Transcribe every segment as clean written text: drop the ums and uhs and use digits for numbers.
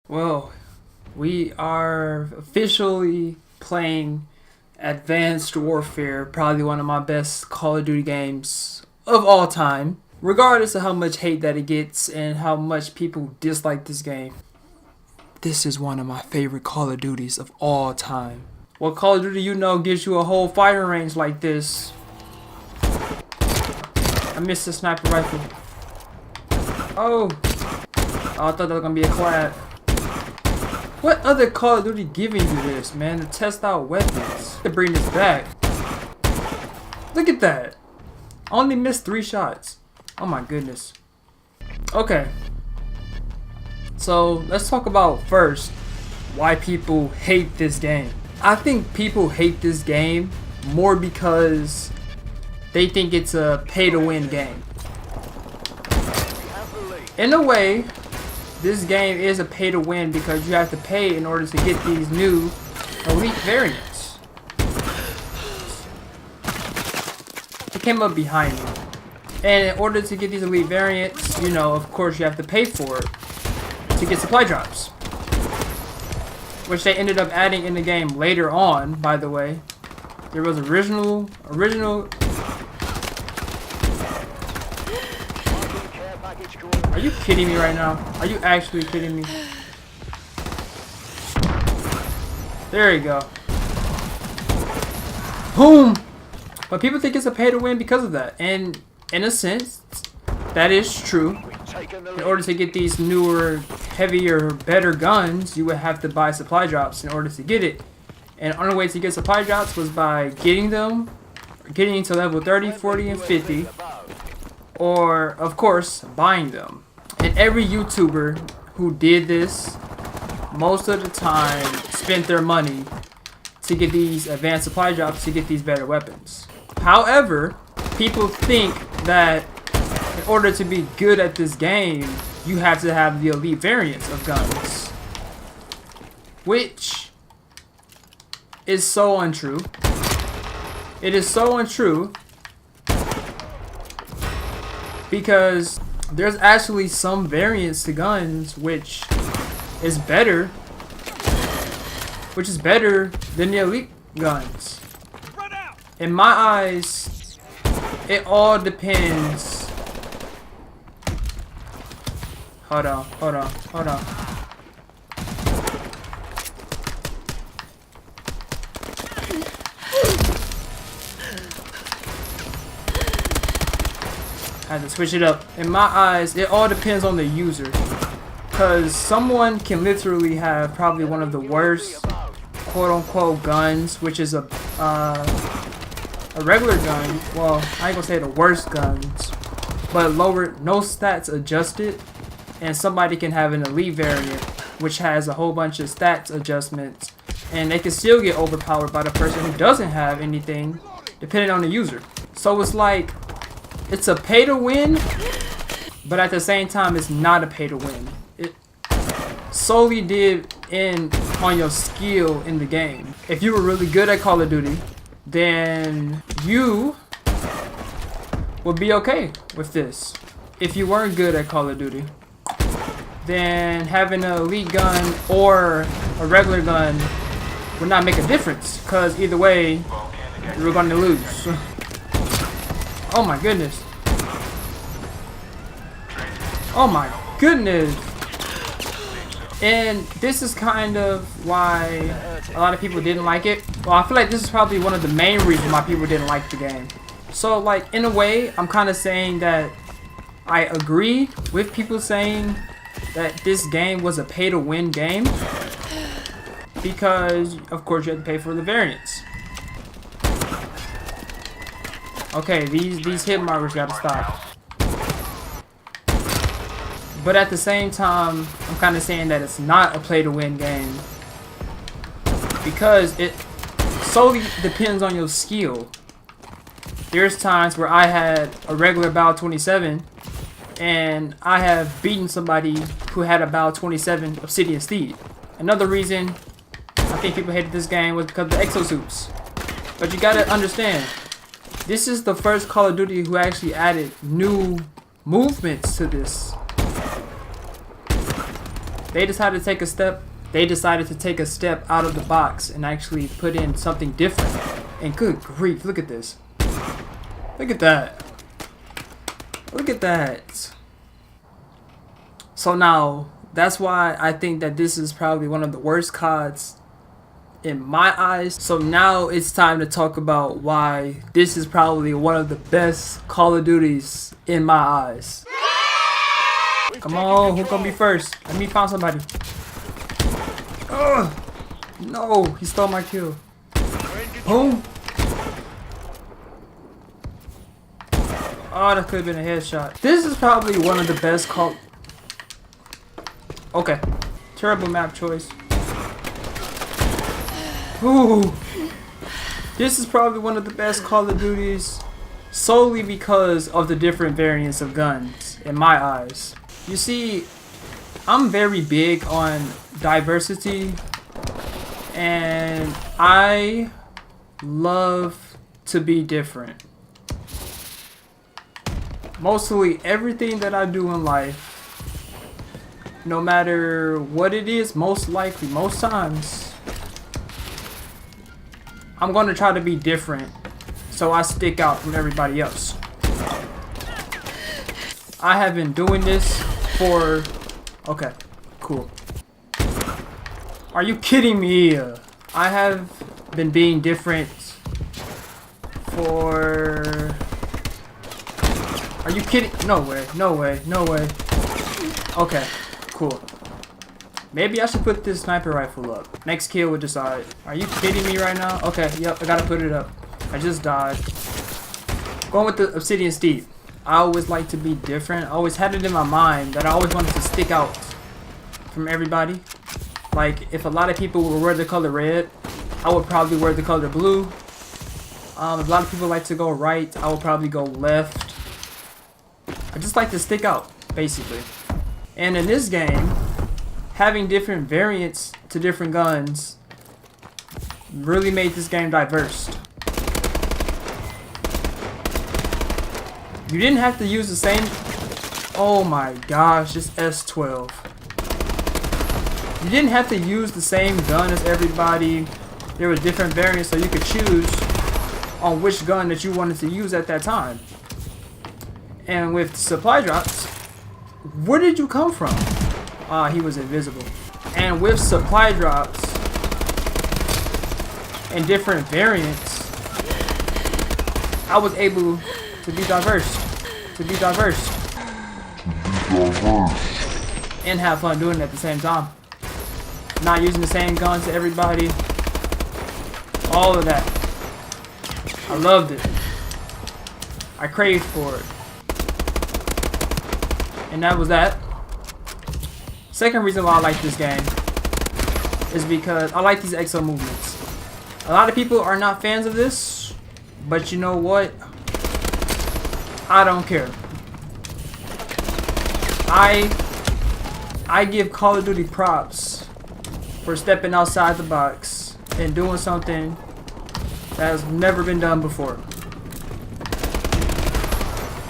Well, we are officially playing Advanced Warfare, probably one of my best Call of Duty games of all time, regardless of how much hate that it gets and how much people dislike this game. This is one of my favorite Call of Duties of all time. What Call of Duty you know gives you a whole firing range like this? I missed the sniper rifle. Oh, I thought that was gonna be a collab. What other Call of Duty giving you this, man? To test out weapons. To bring this back. Look at that. I only missed 3 shots. Oh my goodness. Okay. So let's talk about first why people hate this game. I think people hate this game more because they think it's a pay-to-win game. In a way, this game is a pay-to-win because you have to pay in order to get these new elite variants. It came up behind me. And in order to get these elite variants, you know, of course you have to pay for it to get supply drops. Which they ended up adding in the game later on, by the way. There was original. Are you kidding me right now? Are you actually kidding me? There you go. Boom! But people think it's a pay to win because of that. And in a sense, that is true. In order to get these newer, heavier, better guns, you would have to buy supply drops in order to get it. And the only way to get supply drops was by getting them, getting to level 30, 40, and 50. Or, of course, buying them. And every YouTuber who did this, most of the time, spent their money to get these advanced supply drops to get these better weapons. However, people think that in order to be good at this game, you have to have the elite variants of guns. Which is so untrue. It is so untrue. Because there's actually some variants to guns which is better than the elite guns. In my eyes, it all depends. Hold on. I had to switch it up. In my eyes, it all depends on the user. Because someone can literally have probably one of the worst quote-unquote guns, which is a regular gun. Well, I ain't gonna say the worst guns, but lower, no stats adjusted. And somebody can have an elite variant, which has a whole bunch of stats adjustments. And they can still get overpowered by the person who doesn't have anything, depending on the user. So it's like, it's a pay to win, but at the same time, it's not a pay to win. It solely did end on your skill in the game. If you were really good at Call of Duty, then you would be okay with this. If you weren't good at Call of Duty, then having an elite gun or a regular gun would not make a difference, because either way, you're going to lose. Oh my goodness. Oh my goodness. And this is kind of why a lot of people didn't like it. Well, I feel like this is probably one of the main reasons why people didn't like the game. So, like, in a way, I'm kind of saying that I agree with people saying that this game was a pay-to-win game. Because, of course, you have to pay for the variants. Okay, these hit markers gotta stop. But at the same time, I'm kind of saying that it's not a play-to-win game. Because it solely depends on your skill. There's times where I had a regular Bal 27, and I have beaten somebody who had a Bal 27 Obsidian Steed. Another reason I think people hated this game was because of the exosuits. But you gotta understand, this is the first Call of Duty who actually added new movements to this. They decided to take a step. They decided to take a step out of the box and actually put in something different. And good grief, look at this. Look at that. Look at that. So now, that's why I think that this is probably one of the worst CODs in my eyes. So now it's time to talk about why this is probably one of the best Call of Duties in my eyes. Come on, who gonna be first? Let me find somebody. Ugh! No, he stole my kill. Boom! Oh, that could have been a headshot. This is probably one of the best Call. Okay, terrible map choice. Ooh, this is probably one of the best Call of Duties solely because of the different variants of guns in my eyes. You see, I'm very big on diversity and I love to be different. Mostly everything that I do in life, no matter what it is, most likely, most times, I'm going to try to be different so I stick out from everybody else. I have been doing this for... Okay, cool. Are you kidding me? I have been being different for... Are you kidding? No way, no way, no way. Okay, cool. Maybe I should put this sniper rifle up. Next kill would decide. Are you kidding me right now? Okay, yep, I gotta put it up. I just died. Going with the Obsidian Steep. I always like to be different. I always had it in my mind that I always wanted to stick out from everybody. Like, if a lot of people would wear the color red, I would probably wear the color blue. If a lot of people like to go right, I would probably go left. I just like to stick out, basically. And in this game, having different variants to different guns really made this game diverse. You didn't have to use the same... Oh my gosh, this S12. You didn't have to use the same gun as everybody. There were different variants so you could choose on which gun that you wanted to use at that time. And with supply drops, where did you come from? Ah, he was invisible. And with supply drops and different variants, I was able to be diverse. And have fun doing it at the same time. Not using the same guns to everybody. All of that. I loved it. I craved for it. And that was that. Second reason why I like this game is because I like these exo movements. A lot of people are not fans of this, but you know what? I don't care. I give Call of Duty props for stepping outside the box and doing something that has never been done before.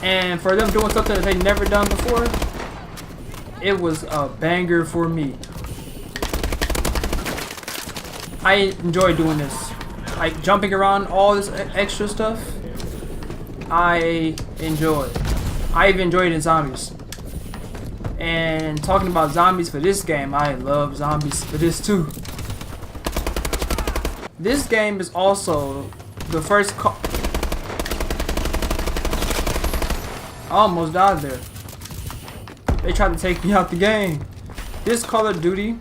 And for them doing something that they've never done before, it was a banger for me. I enjoy doing this. Like jumping around, all this extra stuff, I enjoy. I even enjoyed it in Zombies. And talking about zombies for this game, I love zombies for this too. This game is also the first I almost died there. They tried to take me out the game. This Call of Duty.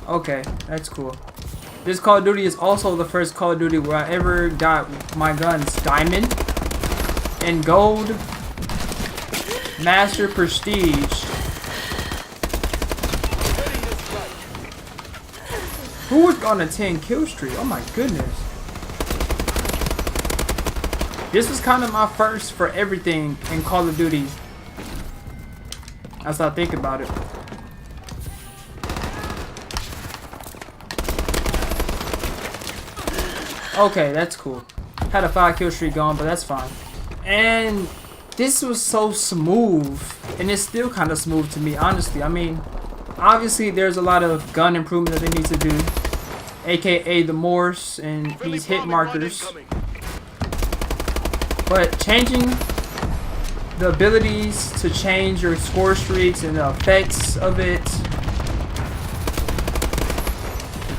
Okay, that's cool. This Call of Duty is also the first Call of Duty where I ever got my guns Diamond and Gold, Master, Prestige. Who was on a 10 kill streak? Oh my goodness. This was kind of my first for everything in Call of Duty. As I think about it. Okay, that's cool. Had a 5 kill streak going, but that's fine. And this was so smooth, and it's still kind of smooth to me, honestly. I mean, obviously there's a lot of gun improvement that they need to do, aka the Morse and these hit markers. But changing the abilities to change your score streaks and the effects of it,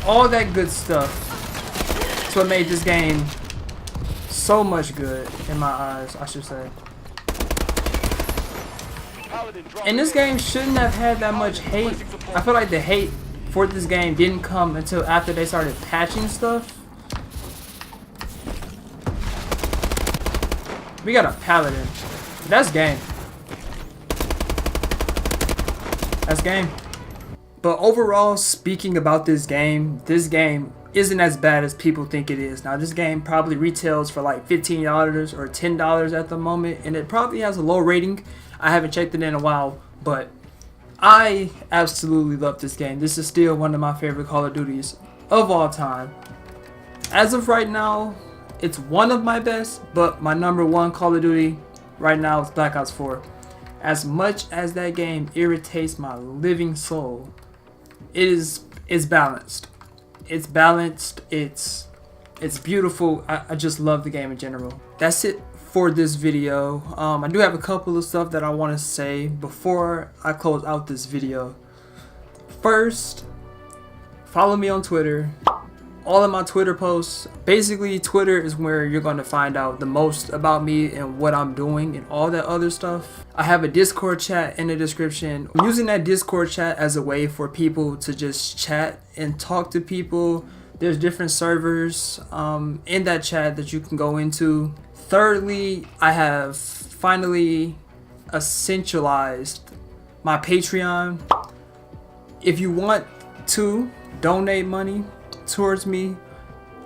all that good stuff, that's what made this game so much good in my eyes, I should say. And this game shouldn't have had that much hate. I feel like the hate for this game didn't come until after they started patching stuff. We got a Paladin. That's game. That's game. But overall, speaking about this game isn't as bad as people think it is. Now, this game probably retails for like $15 or $10 at the moment, and it probably has a low rating. I haven't checked it in a while, but I absolutely love this game. This is still one of my favorite Call of Duties of all time. As of right now, it's one of my best, but my number one Call of Duty right now is Black Ops 4. As much as that game irritates my living soul, it's balanced. It's balanced. It's beautiful. I just love the game in general. That's it for this video. I do have a couple of stuff that I want to say before I close out this video. First, follow me on Twitter. All of my Twitter posts, basically Twitter is where you're going to find out the most about me and what I'm doing and all that other stuff. I have a Discord chat in the description. I'm using that Discord chat as a way for people to just chat and talk to people. There's different servers in that chat that you can go into. Thirdly, I have finally essentialized my Patreon. If you want to donate money towards me,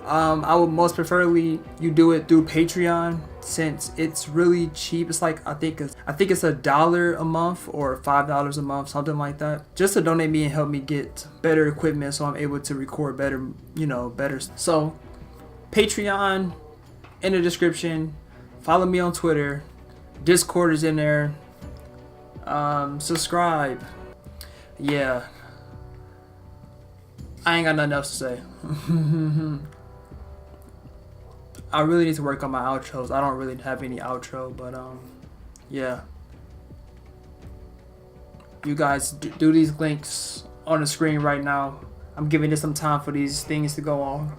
I would most preferably you do it through Patreon, since it's really cheap. It's like I think it's $1 a month or $5 a month, something like that, just to donate me and help me get better equipment so I'm able to record better, better. So Patreon in the description. Follow me on Twitter. Discord is in there. Subscribe. Yeah, I ain't got nothing else to say. I really need to work on my outros. I don't really have any outro, but yeah. You guys do these links on the screen right now. I'm giving it some time for these things to go on.